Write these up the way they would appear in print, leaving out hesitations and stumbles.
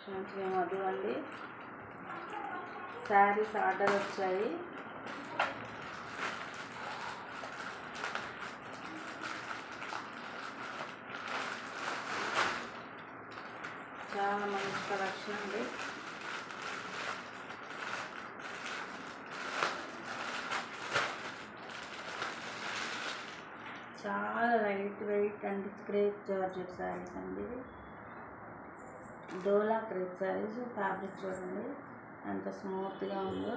క్షమించిన మధు అండి. శారీస్ ఆర్డర్ వచ్చాయి. చాలా మంచి కలెక్షన్ అండి. చాలా light weight and crepe georgette saris అండి. డోలా క్రేప్ శారీస్. ఫ్యాబ్రిక్ చూడండి ఎంత స్మూత్గా ఉందో.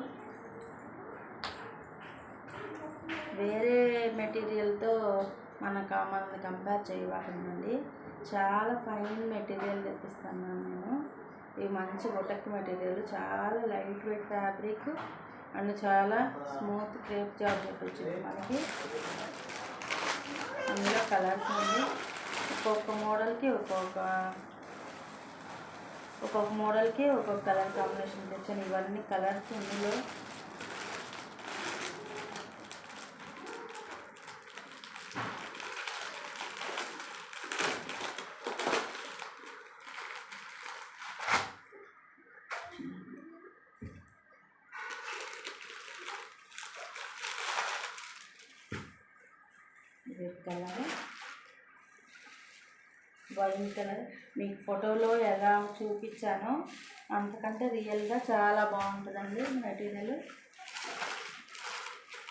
వేరే మెటీరియల్తో మనం కంపేర్ చేయవాకండి. చాలా ఫైన్ మెటీరియల్ తెప్పిస్తున్నాను నేను. ఇవి మంచి బొటక్ మెటీరియల్, చాలా లైట్ వెయిట్ ఫ్యాబ్రిక్ అండ్ చాలా స్మూత్ క్రేప్ జార్జెట్ వచ్చింది మనకి. అందులో కలర్స్ అండి. ఒక్కొక్క మోడల్కి ఒక్కొక్క కలర్ కాంబినేషన్ తెచ్చాను. ఇవన్నీ కలర్స్ ఇందులో. Red colour, wine colour. మీకు ఫోటోలో ఎలా చూపించానో అంతకంటే రియల్గా చాలా బాగుంటుందండి మెటీరియల్.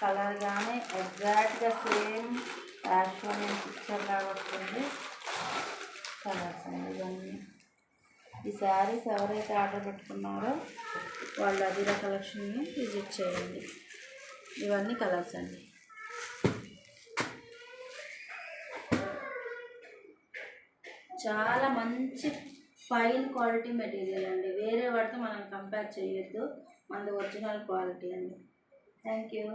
కలర్ కానీ ఎగ్జాక్ట్గా సేమ్ యాక్చువల్ పిక్చర్ లాగా వస్తుంది. కలర్స్ అండి ఇవన్నీ. ఈ శారీస్ ఎవరైతే ఆర్డర్ పెట్టుకున్నారో వాళ్ళు అదిరా కలెక్షన్ని విజిట్ చేయండి. ఇవన్నీ కలర్స్ అండి. చాలా మంచి ఫైన్ క్వాలిటీ మెటీరియల్ అండి. వేరే వాటితో మనం కంపేర్ చేయొద్దు. మనది ఒరిజినల్ క్వాలిటీ అండి. Thank you.